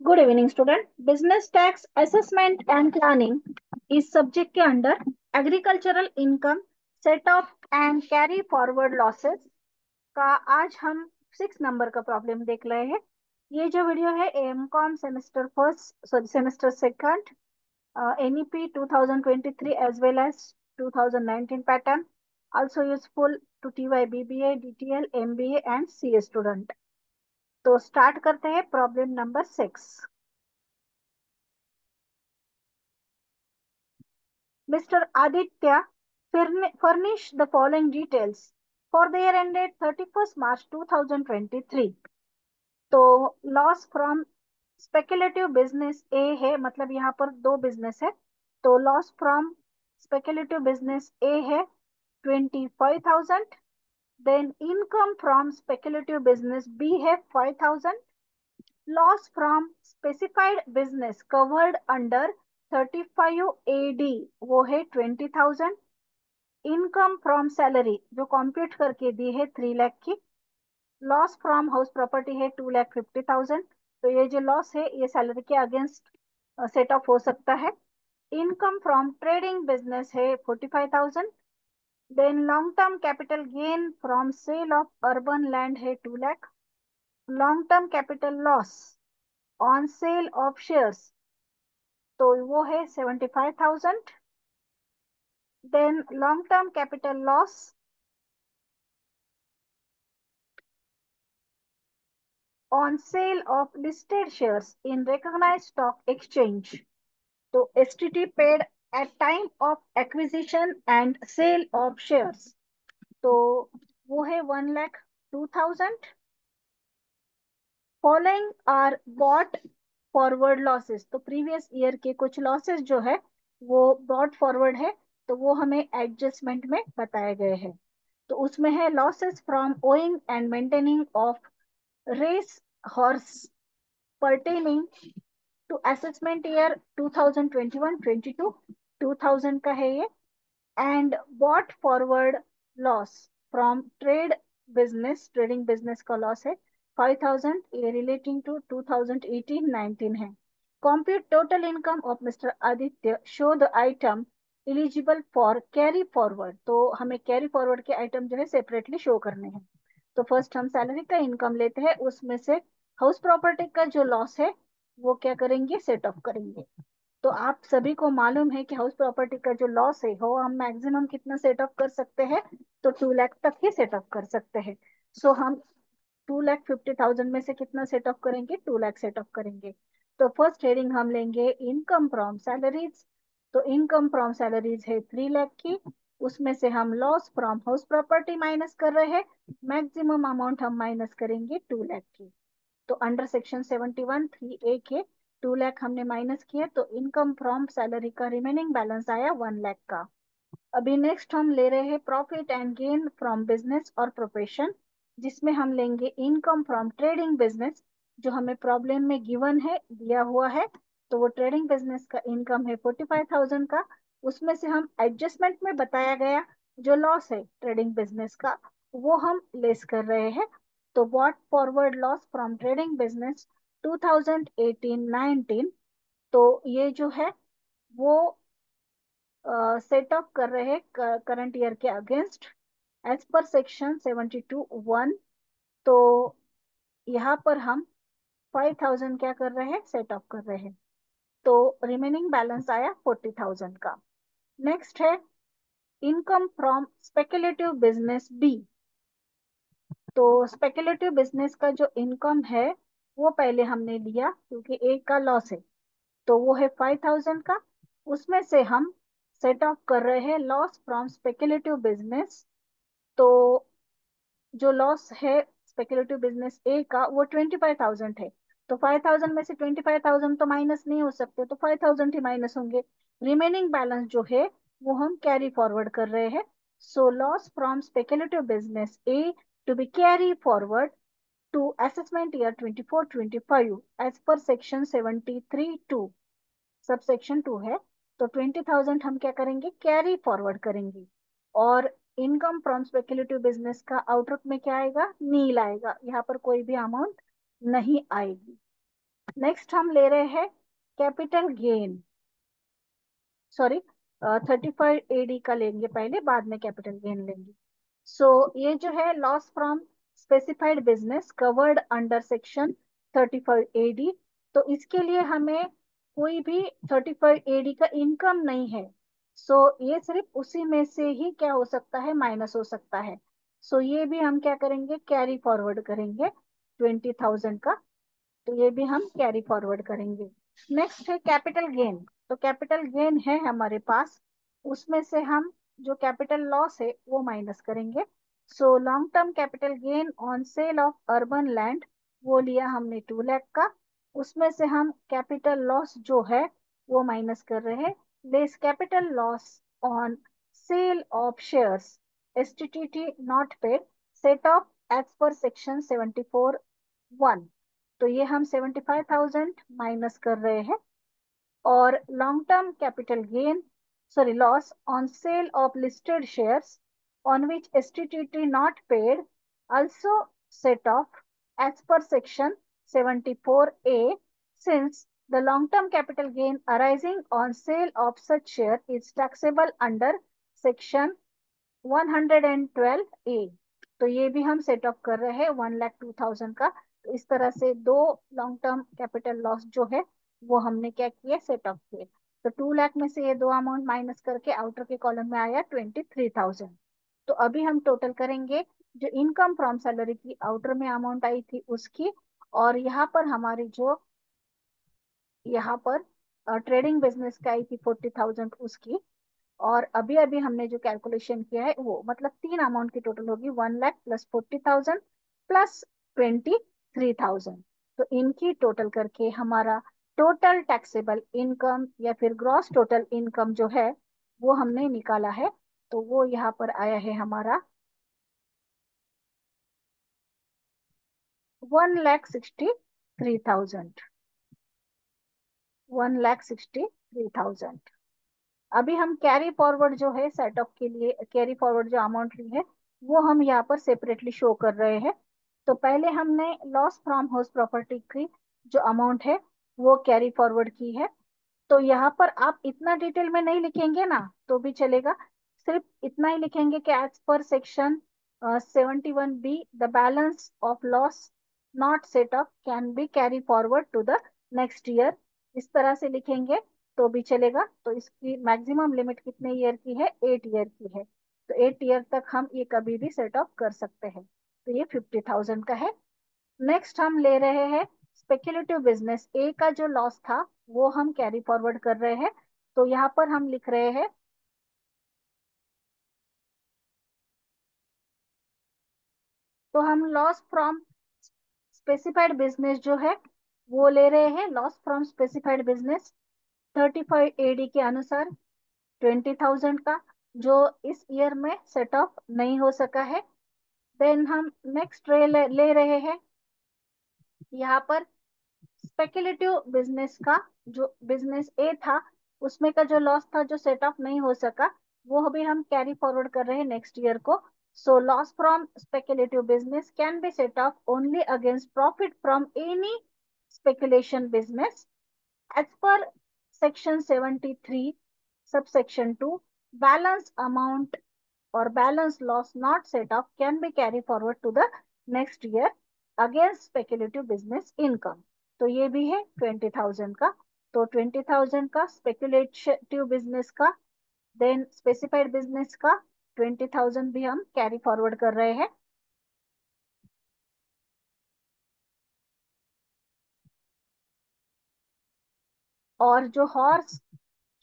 Good evening student. Business tax assessment and planning इस subject के under agricultural income set of and carry forward losses का आज हम 6 number का problem देख रहे हैं। ये जो वीडियो है M com semester first sorry semester second NEP 2023 as well as 2019 pattern also useful to TY BBA DTL MBA and CA student. तो स्टार्ट करते हैं problem number 6। Mr. Aditya furnish the following details for the year ended 31st March 2023। तो loss from speculative business A है, मतलब यहाँ पर दो business है। तो loss from speculative business A है 25,000। Then income from speculative business B है 5,000। Loss from specified business covered under 35 AD वो है 20,000। इनकम फ्रॉम सैलरी जो कंप्यूट करके दी है 3 लाख की। लॉस फ्रॉम हाउस प्रॉपर्टी है 2,50,000। तो ये जो लॉस है ये सैलरी के अगेंस्ट सेट ऑफ हो सकता है। इनकम फ्रॉम ट्रेडिंग बिजनेस है 45,000। Then long term capital gain from sale of urban land है 2 lakh. Long term capital loss on sale of shares तो वो है 75,000। Then long term capital loss on sale of listed shares in recognized stock exchange। तो STT paid at time of acquisition and sale of shares तो वो है 1,02,000। Following are bought forward losses. तो previous year के कुछ losses जो है वो बॉट फॉरवर्ड है, तो वो हमें एडजस्टमेंट में बताए गए हैं। तो उसमें है losses from owing and maintaining of race horse pertaining to assessment year 2021-22 2000 का है ये। And bought forward loss from trading business का लॉस है 5,000। ये रिलेटिंग टू 2018-19 है। Compute total income of mister Aditya, show the item eligible for carry forward. तो हमें carry forward के आइटम जो है सेपरेटली शो करने हैं। तो फर्स्ट हम सैलरी का इनकम लेते हैं, उसमें से हाउस प्रॉपर्टी का जो लॉस है वो क्या करेंगे, सेट ऑफ करेंगे। तो आप सभी को मालूम है कि हाउस प्रॉपर्टी का जो लॉस है वो हम मैक्सिमम कितना सेट ऑफ कर सकते हैं, तो 2 लाख तक ही सेट ऑफ कर सकते हैं। सो हम 2,50,000 में से कितना सेट ऑफ करेंगे, 2 लाख सेट ऑफ करेंगे। तो फर्स्ट हेडिंग हम लेंगे इनकम फ्रॉम सैलरीज। तो इनकम फ्रॉम सैलरीज है 3 लाख की, उसमें से हम loss from house property minus कर रहे हैं। मैक्सिमम अमाउंट हम माइनस करेंगे 2 लाख की। तो अंडर सेक्शन 71(3)(a) के 2 लाख हमने माइनस किया, तो इनकम फ्रॉम सैलरी का रिमेनिंग बैलेंस आया 1 लाख का। अभी नेक्स्ट हम ले रहे हैं profit and gain from business और प्रोफेशन, जिसमें हम लेंगे इनकम फ्रॉम ट्रेडिंग बिजनेस जो हमें प्रॉब्लम में गिवन है, दिया हुआ है। तो वो ट्रेडिंग बिजनेस का इनकम है 45,000 का। उसमें से हम एडजस्टमेंट में बताया गया जो लॉस है ट्रेडिंग बिजनेस का वो हम लेस कर रहे हैं। तो what forward loss from trading business 2018-19, तो ये जो है वो सेट ऑफ कर रहे हैं करंट ईयर के अगेंस्ट एज पर सेक्शन 72(1)। तो यहाँ पर हम 5,000 क्या कर रहे हैं, सेट ऑफ कर रहे हैं। तो रिमेनिंग बैलेंस आया 40,000 का। नेक्स्ट है income from speculative business B. तो स्पेकुलेटिव बिजनेस का जो इनकम है वो पहले हमने लिया क्योंकि एक का लॉस है, तो वो है 5,000 का। उसमें से हम सेट ऑफ कर रहे हैं लॉस फ्रॉम स्पेकुलेटिव बिजनेस। तो जो लॉस है स्पेकुलेटिव बिजनेस ए का वो 25,000 है। तो 5,000 में से 25,000 तो माइनस नहीं हो सकते, तो 5,000 ही माइनस होंगे। रिमेनिंग बैलेंस जो है वो हम कैरी फॉरवर्ड कर रहे हैं। So loss from speculative business A to B carry forward to assessment year 24-25 as per section 73(2) sub section 2 है। तो 20,000 हम क्या करेंगे, कैरी फॉरवर्ड करेंगे। और इनकम फ्रॉम स्पेकुलेटिव बिजनेस का आउटलुक में क्या आएगा, नील आएगा, यहाँ पर कोई भी अमाउंट नहीं आएगी। नेक्स्ट हम ले रहे हैं कैपिटल गेन, सॉरी 35 AD का लेंगे पहले, बाद में कैपिटल गेन लेंगे। सो ये जो है loss from specified business covered under section 35 AD, तो इसके लिए हमें कोई भी 35 AD का इनकम नहीं है। सो ये सिर्फ उसी में से ही क्या हो सकता है, माइनस हो सकता है। सो ये भी हम क्या करेंगे, कैरी फॉरवर्ड करेंगे 20,000 का, तो ये भी हम कैरी फॉरवर्ड करेंगे। नेक्स्ट है कैपिटल गेन। तो कैपिटल गेन है हमारे पास, उसमें से हम जो कैपिटल लॉस है वो माइनस करेंगे। So long term capital gain on sale of urban land, वो लिया हमने 2 लाख का, उसमें से हम कैपिटल लॉस जो है वो माइनस कर रहे हैं। This capital loss on sale of shares STT not paid set off as per section 74(1), तो ये हम 75,000 माइनस कर रहे हैं। और long term capital gain, sorry loss on sale of listed shares on which STT not paid also set off as per section 74(a), since the long term capital gain arising on sale of such share is taxable under section 112(a), तो ये भी हम set of कर रहे हैं 1,02,000 का। तो इस तरह से दो लॉन्ग टर्म कैपिटल लॉस जो है वो हमने क्या किए, सेट ऑफ किए। तो 2 लाख में से ये दो अमाउंट माइनस करके आउटर के कॉलम में आया 23,000। तो अभी हम टोटल करेंगे जो इनकम फ्रॉम सैलरी की आउटर में अमाउंट आई थी उसकी, और यहाँ पर हमारी जो यहाँ पर ट्रेडिंग बिजनेस की आई थी 40,000 उसकी, और अभी अभी हमने जो कैलकुलेशन किया है वो मतलब तीन अमाउंट की टोटल होगी, 1 लाख प्लस 40,000 प्लस 23,000। तो इनकी टोटल करके हमारा टोटल टैक्सेबल इनकम या फिर ग्रॉस टोटल इनकम जो है वो हमने निकाला है। तो वो यहाँ पर आया है हमारा 1,63,000, 1,63,000। अभी हम कैरी फॉरवर्ड जो है सेटअप के लिए, कैरी फॉरवर्ड जो अमाउंट ली है वो हम यहाँ पर सेपरेटली शो कर रहे हैं। तो पहले हमने लॉस फ्रॉम हाउस प्रॉपर्टी की जो अमाउंट है वो कैरी फॉरवर्ड की है। तो यहाँ पर आप इतना डिटेल में नहीं लिखेंगे ना तो भी चलेगा, सिर्फ इतना ही लिखेंगे कि as per section 71(b) the balance of loss not set up can be carry forward to the next year, इस तरह से लिखेंगे तो भी चलेगा। तो इसकी मैक्सिमम लिमिट कितने ईयर की है, 8 ईयर की है। तो 8 ईयर तक हम ये कभी भी सेट ऑफ कर सकते हैं। तो ये 50,000 का है। नेक्स्ट हम ले रहे हैं स्पेक्युलेटिव बिजनेस ए का जो लॉस था वो हम कैरी फॉरवर्ड कर रहे हैं। तो यहाँ पर हम लिख रहे हैं, तो हम लॉस फ्रॉम स्पेसिफाइड बिजनेस जो है वो ले रहे हैं, loss from specified business 35 AD के अनुसार 20,000 का, जो इस ईयर में सेट ऑफ नहीं हो सका है। देन हम नेक्स्ट ले रहे हैं यहाँ पर स्पेक्युलेटिव बिजनेस का, जो बिजनेस ए था उसमें का जो लॉस था जो सेट ऑफ नहीं हो सका, वो भी हम कैरी फॉरवर्ड कर रहे हैं नेक्स्ट ईयर को। So loss from speculative business can be set off only against profit from any speculation business as per section 73 subsection 2, balance amount or balance loss not set off can be carried forward to the next year against speculative business income। तो ये भी है 20,000 का। तो 20,000 का speculative business का, then specified business का 20,000 भी हम कैरी फॉरवर्ड कर रहे हैं। और जो हॉर्स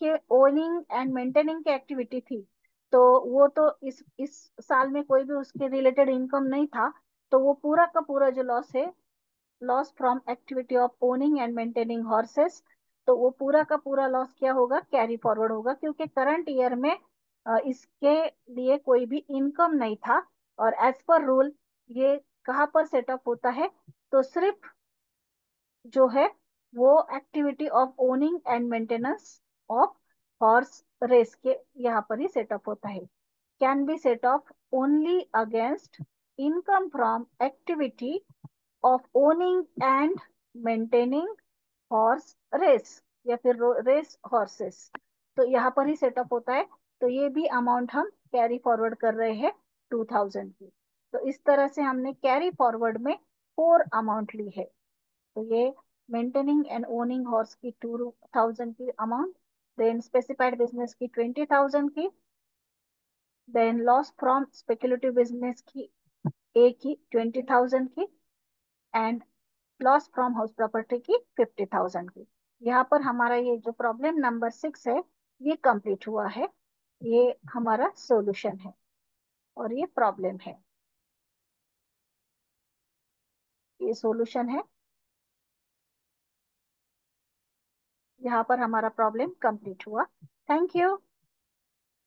के ओनिंग एंड मेंटेनिंग की एक्टिविटी थी, तो वो तो इस साल में कोई भी उसके रिलेटेड इनकम नहीं था, तो वो पूरा का पूरा जो लॉस है, loss from activity of owning and maintaining horses, तो वो पूरा का पूरा लॉस क्या होगा, कैरी फॉरवर्ड होगा, क्योंकि करंट ईयर में इसके लिए कोई भी इनकम नहीं था। और एज पर रूल ये कहाँ पर सेटअप होता है, तो सिर्फ जो है वो activity of owning and maintenance of horse race के यहाँ पर ही सेटअप होता है। Can be set off only against income from activity of owning and maintaining horse race या फिर रेस हॉर्सेस, तो यहाँ पर ही सेटअप होता है। तो ये भी अमाउंट हम कैरी फॉरवर्ड कर रहे हैं 2000 की। तो इस तरह से हमने कैरी फॉरवर्ड में 4 अमाउंट ली है। तो ये मेंटेनिंग एंड ओनिंग हॉर्स की 2000 की अमाउंट, देन स्पेसिफाइड बिजनेस की 20,000 की, then loss from speculative business की ए की 20,000 की, and loss from house property की 50,000 की। यहाँ पर हमारा ये जो प्रॉब्लम नंबर 6 है ये कंप्लीट हुआ है। ये हमारा सॉल्यूशन है और ये प्रॉब्लम है, ये सॉल्यूशन है। यहाँ पर हमारा प्रॉब्लम कंप्लीट हुआ। Thank you.